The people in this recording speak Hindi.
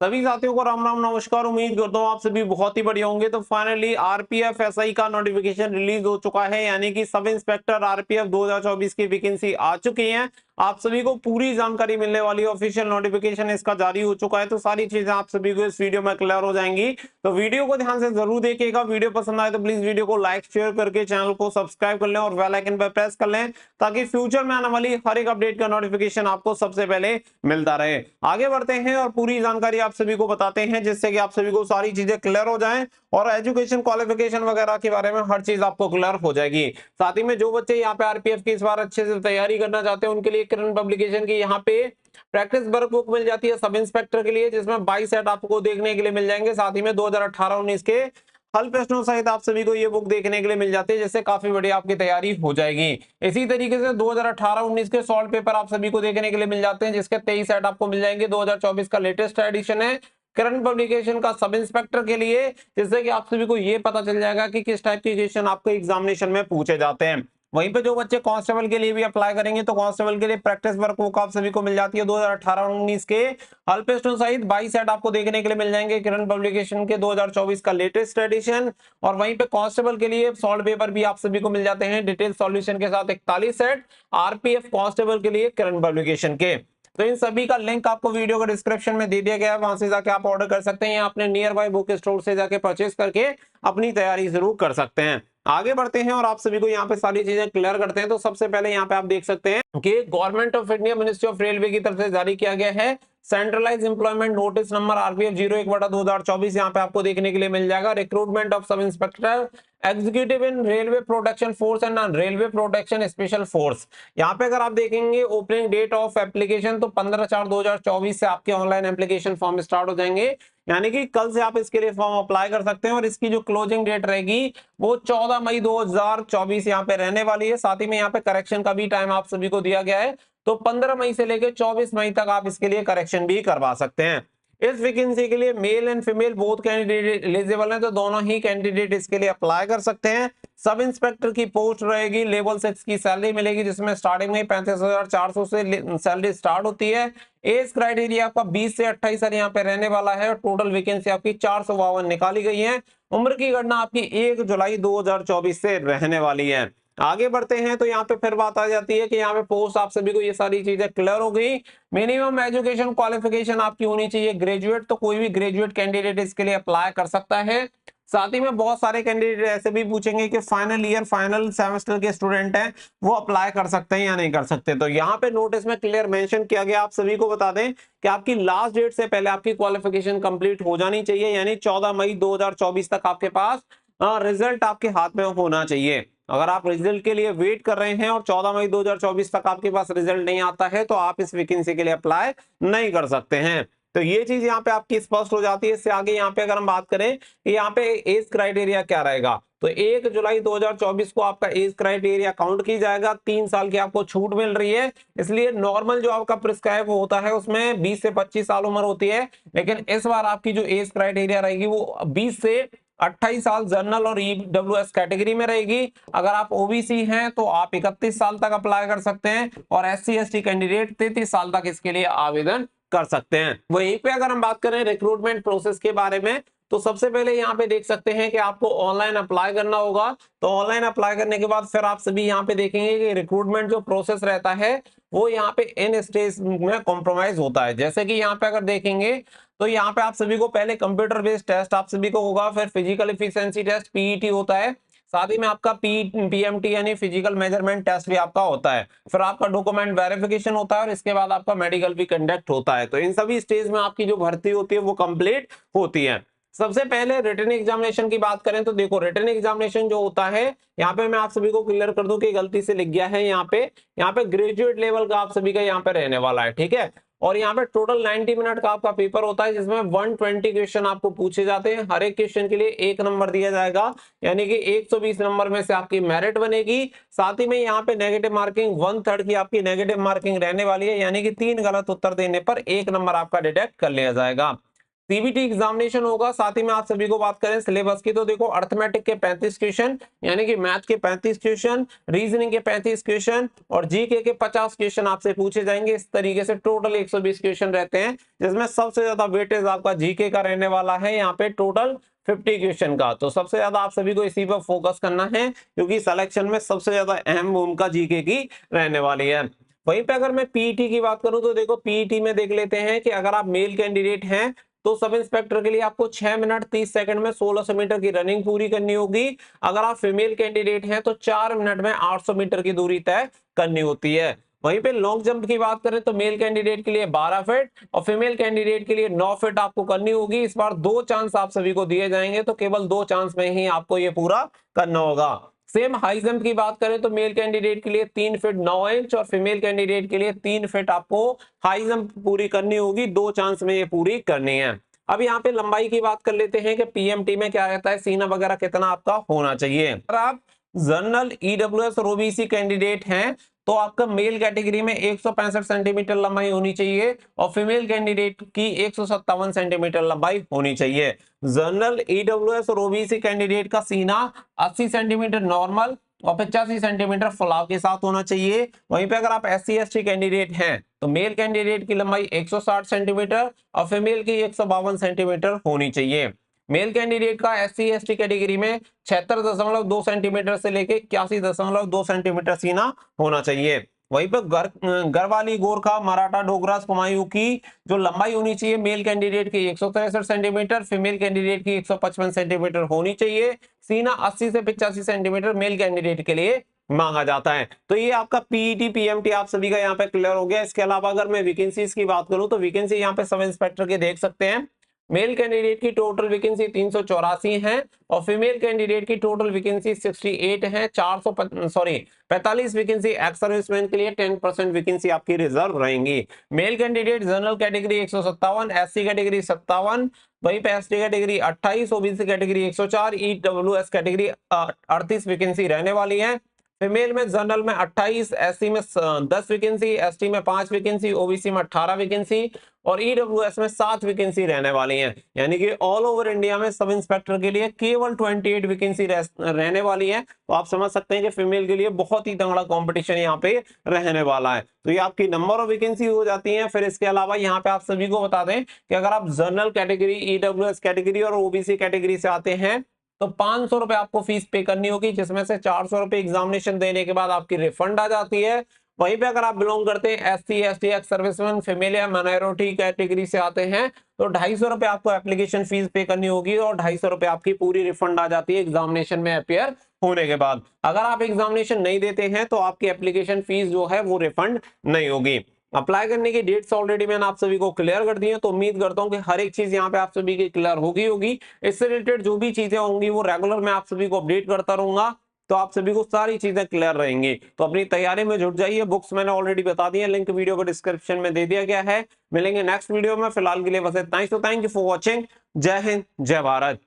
सभी साथियों को राम राम नमस्कार। उम्मीद करता हूँ आप सभी बहुत ही बढ़िया होंगे। तो फाइनली आरपीएफ एसआई का नोटिफिकेशन रिलीज हो चुका है, यानी कि सब इंस्पेक्टर आरपीएफ 2024 की वैकेंसी आ चुकी है। आप सभी को पूरी जानकारी मिलने वाली है। ऑफिशियल नोटिफिकेशन इसका जारी हो चुका है, तो सारी चीजें आप सभी को इस वीडियो में क्लियर हो जाएंगी। तो वीडियो को ध्यान से जरूर देखिएगा। वीडियो पसंद आए तो प्लीज वीडियो को लाइक शेयर करके चैनल को सब्सक्राइब कर लें और बेल आइकन पर प्रेस कर लें, ताकि फ्यूचर में आने वाली हर एक अपडेट का नोटिफिकेशन आपको सबसे पहले मिलता रहे। आगे बढ़ते हैं और पूरी जानकारी आप सभी को बताते हैं, जिससे कि आप सभी को सारी चीजें क्लियर हो जाएं और एजुकेशन क्वालिफिकेशन वगैरह के बारे में हर चीज आपको क्लियर हो जाएगी। साथ ही में जो बच्चे यहाँ पे आरपीएफ की इस बार अच्छे से तैयारी करना चाहते हैं, उनके लिए किरण पब्लिकेशन की यहाँ पे प्रैक्टिस वर्क बुक मिल जाती है सब इंस्पेक्टर के लिए, जिसमें 22 सेट आपको देखने के लिए मिल जाएंगे। साथ ही में 2018-19 के हल प्रश्नों सहित आप सभी को ये बुक देखने के लिए मिल जाती है, जिससे काफी बढ़िया आपकी तैयारी हो जाएगी। इसी तरीके से 2018-19 के सॉल्व पेपर आप सभी को देखने के लिए मिल जाते हैं, जिसके 23 सेट आपको मिल जाएंगे। 2024 का लेटेस्ट एडिशन है करंट पब्लिकेशन का सब इंस्पेक्टर के लिए, जिससे कि आप सभी को ये पता चल जाएगा कि किस टाइप के क्वेश्चन आपको एग्जामिनेशन में पूछे जाते हैं। वहीं पे जो बच्चे कांस्टेबल के लिए भी अप्लाई करेंगे, तो कांस्टेबल के लिए प्रैक्टिस वर्क बुक आप सभी को मिल जाती है 2018-19 के हल प्रश्नों सहित 22 सेट आपको देखने के लिए मिल जाएंगे किरण पब्लिकेशन के 2024 का लेटेस्ट एडिशन। और वहीं पे कांस्टेबल के लिए सॉल्व पेपर भी आप सभी को मिल जाते हैं डिटेल सॉल्यूशन के साथ 41 सेट आरपीएफ कांस्टेबल के लिए किरण पब्लिकेशन के। तो इन सभी का लिंक आपको वीडियो का डिस्क्रिप्शन में दे दिया गया है, वहां से जाके आप ऑर्डर कर सकते हैं या अपने नियर बाय बुक स्टोर से जाके परचेज करके अपनी तैयारी जरूर कर सकते हैं। आगे बढ़ते हैं और आप सभी को यहाँ पे सारी चीजें क्लियर करते हैं। तो सबसे पहले यहाँ पे आप देख सकते हैं कि government of India ministry of railway की तरफ से जारी किया गया है centralize employment notice number RPF 01/2024 यहाँ पे आपको देखने के लिए मिल जाएगा। Recruitment of sub inspector executive in railway protection force and railway protection special force. यहाँ पे अगर आप देखेंगे ओपनिंग डेट ऑफ एप्लीकेशन तो 15/4/2024 से आपके ऑनलाइन एप्लीकेशन फॉर्म स्टार्ट हो जाएंगे, यानी कि कल से आप इसके लिए फॉर्म अप्लाई कर सकते हैं। और इसकी जो क्लोजिंग डेट रहेगी वो 14 मई 2024 यहाँ पे रहने वाली है। साथ ही में यहाँ पे करेक्शन का भी टाइम आप सभी को दिया गया है, तो 15 मई से लेकर 24 मई तक आप इसके लिए करेक्शन भी करवा सकते हैं। इस वैकेंसी के लिए male and female both candidate eligible हैं, तो दोनों ही कैंडिडेट इसके लिए अप्लाई कर सकते हैं। सब इंस्पेक्टर की पोस्ट रहेगी, लेवल 6 की सैलरी मिलेगी, जिसमें स्टार्टिंग में 35,400 से सैलरी स्टार्ट होती है। एज क्राइटेरिया आपका 20 से 28 साल यहाँ पे रहने वाला है और टोटल वैकेंसी आपकी 452 निकाली गई है। उम्र की गणना आपकी 1 जुलाई 2024 से रहने वाली है। आगे बढ़ते हैं तो यहाँ पे फिर बात आ जाती है कि यहाँ पे पोस्ट आप सभी को ये सारी चीजें क्लियर हो गई। मिनिमम एजुकेशन क्वालिफिकेशन आपकी होनी चाहिए ग्रेजुएट, तो कोई भी ग्रेजुएट कैंडिडेट इसके लिए अप्लाई कर सकता है। साथ ही में बहुत सारे कैंडिडेट ऐसे भी पूछेंगे कि फाइनल ईयर फाइनल सेमेस्टर के स्टूडेंट हैं, वो अप्लाई कर सकते हैं या नहीं कर सकते। तो यहाँ पे नोटिस में क्लियर मेंशन किया गया। आप सभी को बता दें कि आपकी लास्ट डेट से पहले आपकी क्वालिफिकेशन कंप्लीट हो जानी चाहिए, यानी 14 मई 2024 तक आपके पास रिजल्ट आपके हाथ में होना चाहिए। अगर आप रिजल्ट के लिए वेट कर रहे हैं और 14 मई 2024 तक आपके पास रिजल्ट नहीं आता है, तो आप इस वैकेंसी के लिए अप्लाई नहीं कर सकते हैं। तो ये चीज यहाँ पे आपकी स्पष्ट हो जाती है। इससे आगे यहाँ पे अगर हम बात करें कि यहाँ पे एज क्राइटेरिया क्या रहेगा, तो 1 जुलाई 2024 को आपका एज क्राइटेरिया काउंट की जाएगा। 3 साल की आपको छूट मिल रही है, इसलिए नॉर्मल जो आपका प्रिस्क्राइब होता है उसमें 20 से 25 साल उम्र होती है, लेकिन इस बार आपकी जो एज क्राइटेरिया रहेगी वो 20 से 28 साल जनरल और ईडब्ल्यूएस कैटेगरी में रहेगी। अगर आप ओबीसी हैं तो आप 31 साल तक अप्लाई कर सकते हैं और एससी एसटी कैंडिडेट 33 साल तक इसके लिए आवेदन कर सकते हैं। वहीं पे अगर हम बात करें रिक्रूटमेंट प्रोसेस के बारे में, तो सबसे पहले यहाँ पे देख सकते हैं कि आपको ऑनलाइन अप्लाई करना होगा। तो ऑनलाइन अप्लाई करने के बाद फिर आप सभी यहाँ पे देखेंगे कि रिक्रूटमेंट जो प्रोसेस रहता है वो यहाँ पे इन स्टेज में कॉम्प्रोमाइज होता है। जैसे कि यहाँ पे अगर देखेंगे तो यहाँ पे आप सभी को पहले कंप्यूटर बेस्ड टेस्ट आप सभी को होगा, फिर फिजिकल एफिशिएंसी टेस्ट पीईटी होता है, साथ ही में आपका पीएमटी यानी फिजिकल मेजरमेंट टेस्ट भी आपका होता है, फिर आपका डॉक्यूमेंट वेरिफिकेशन होता है और इसके बाद आपका मेडिकल भी कंडक्ट होता है। तो इन सभी स्टेज में आपकी जो भर्ती होती है वो कंप्लीट होती है। सबसे पहले रिटन एग्जामिनेशन की बात करें तो देखो रिटन एग्जामिनेशन जो होता है, यहाँ पे मैं आप सभी को क्लियर कर दूं कि गलती से लिख गया है यहाँ पे ग्रेजुएट लेवल का आप सभी का यहाँ पे रहने वाला है, ठीक है। और यहाँ पे टोटल 90 मिनट का आपका पेपर होता है, जिसमें 120 क्वेश्चन आपको पूछे जाते हैं। हर एक क्वेश्चन के लिए 1 नंबर दिया जाएगा, यानी कि 120 नंबर में से आपकी मेरिट बनेगी। साथ ही में यहाँ पे नेगेटिव मार्किंग 1/3 की आपकी नेगेटिव मार्किंग रहने वाली है, यानी कि 3 गलत उत्तर देने पर 1 नंबर आपका डिडक्ट कर लिया जाएगा। सीबीटी एग्जामिनेशन होगा। साथ ही में आप सभी को बात करें सिलेबस की, तो देखो अर्थमेटिक के 35 क्वेश्चन, यानी कि मैथ के 35 क्वेश्चन, रीजनिंग के 35 क्वेश्चन और जीके के 50 क्वेश्चन आपसे पूछे जाएंगे। इस तरीके से टोटल 120 क्वेश्चन रहते हैं, जिसमें सबसे ज्यादा वेटेज आपका जीके का रहने वाला है यहाँ पे टोटल 50 क्वेश्चन का। तो सबसे ज्यादा आप सभी को इसी पर फोकस करना है, क्योंकि सिलेक्शन में सबसे ज्यादा अहम भूमिका जीके की रहने वाली है। वहीं पे अगर मैं पीईटी की बात करूं तो देखो पीईटी में देख लेते हैं कि अगर आप मेल कैंडिडेट हैं तो सब इंस्पेक्टर के लिए आपको 6 मिनट 30 सेकंड में 1600 मीटर की रनिंग पूरी करनी होगी। अगर आप फीमेल कैंडिडेट हैं तो 4 मिनट में 800 मीटर की दूरी तय करनी होती है। वहीं पे लॉन्ग जंप की बात करें तो मेल कैंडिडेट के लिए 12 फीट और फीमेल कैंडिडेट के लिए 9 फीट आपको करनी होगी। इस बार 2 चांस आप सभी को दिए जाएंगे, तो केवल 2 चांस में ही आपको ये पूरा करना होगा। सेम हाई जंप की बात करें तो मेल कैंडिडेट के लिए 3 फीट 9 इंच और फीमेल कैंडिडेट के लिए 3 फीट आपको हाई जंप पूरी करनी होगी। 2 चांस में ये पूरी करनी है। अब यहाँ पे लंबाई की बात कर लेते हैं कि पीएमटी में क्या रहता है, सीना वगैरह कितना आपका होना चाहिए। अगर आप जनरल ईडब्ल्यूएस और ओबीसी कैंडिडेट हैं तो आपका मेल कैटेगरी में 165 सेंटीमीटर लंबाई होनी चाहिए और फीमेल कैंडिडेट की 157 सेंटीमीटर लंबाई होनी चाहिए। जनरल ईडब्ल्यूएस और ओबीसी कैंडिडेट का सीना 80 सेंटीमीटर नॉर्मल और 85 सेंटीमीटर फुलाव के साथ होना चाहिए। वहीं पे अगर आप SC ST कैंडिडेट हैं तो मेल कैंडिडेट की लंबाई 160 सेंटीमीटर और फीमेल की 152 सेंटीमीटर होनी चाहिए। मेल कैंडिडेट का SC ST कैटेगरी में 76.2 सेंटीमीटर से लेके 81.2 सेंटीमीटर सीना होना चाहिए। वहीं पर गढ़वाली, गोरखा, मराठा, डोगरा, कुमायूं की जो लंबाई होनी चाहिए मेल कैंडिडेट की 163 सेंटीमीटर, फीमेल कैंडिडेट की 155 सेंटीमीटर होनी चाहिए। सीना 80 से 85 सेंटीमीटर मेल कैंडिडेट के लिए मांगा जाता है। तो ये आपका पीईटी पीएमटी आप सभी का यहाँ पे क्लियर हो गया। इसके अलावा अगर मैं वैकेंसीज की बात करूं तो वैकेंसी यहाँ पे सब इंस्पेक्टर के देख सकते हैं। मेल कैंडिडेट की टोटल वैकेंसी 384 है और फीमेल कैंडिडेट की टोटल वैकेंसी 68 है। 45 वैकेंसी एक्स सर्विसमैन के लिए 10% वैकेंसी आपकी रिजर्व रहेंगी। Male candidate general category 157, SC category 57, वहीं पे ST category 28, OBC category 104, EWS category 38 vacancy रहने वाली है। फीमेल में जनरल में 28, SC में 10 वैकेंसी, ST में 5 वैकेंसी, ओबीसी में 18 वैकेंसी और ईडब्ल्यूएस में 7 वैकेंसी रहने वाली हैं। यानी कि ऑल ओवर इंडिया में सब इंस्पेक्टर के लिए केवल 28 वैकेंसी रहने वाली है। तो आप समझ सकते हैं कि फीमेल के लिए बहुत ही तगड़ा कंपटीशन यहाँ पे रहने वाला है। तो ये आपकी नंबर ऑफ वैकेंसी हो जाती है। फिर इसके अलावा यहाँ पे आप सभी को बता दें कि अगर आप जनरल कैटेगरी, ईडब्ल्यूएस कैटेगरी और ओबीसी कैटेगरी से आते हैं तो 500 रुपए आपको फीस पे करनी होगी, जिसमें से 400 रुपए एग्जामिनेशन देने के बाद आपकी रिफंड आ जाती है। वहीं पे अगर आप बिलोंग करते हैं SC ST ex serviceman, female या माइनॉरिटी कैटेगरी से आते हैं तो 250 रुपए आपको एप्लीकेशन फीस पे करनी होगी और 250 रुपए आपकी पूरी रिफंड आ जाती है एग्जामिनेशन में अपियर होने के बाद। अगर आप एग्जामिनेशन नहीं देते हैं तो आपकी एप्लीकेशन फीस जो है वो रिफंड नहीं होगी। अप्लाई करने की डेट्स ऑलरेडी मैंने आप सभी को क्लियर कर दी है, तो उम्मीद करता हूं कि हर एक चीज यहाँ पे आप सभी की क्लियर होगी। इससे रिलेटेड जो भी चीजें होंगी वो रेगुलर मैं आप सभी को अपडेट करता रहूंगा, तो आप सभी को सारी चीजें क्लियर रहेंगी। तो अपनी तैयारी में जुट जाइए। बुक्स मैंने ऑलरेडी बता दी है, लिंक वीडियो को डिस्क्रिप्शन में दे दिया गया है। मिलेंगे नेक्स्ट वीडियो में, फिलहाल के लिए बस इतना ही। तो थैंक यू फॉर वॉचिंग। जय हिंद, जय भारत।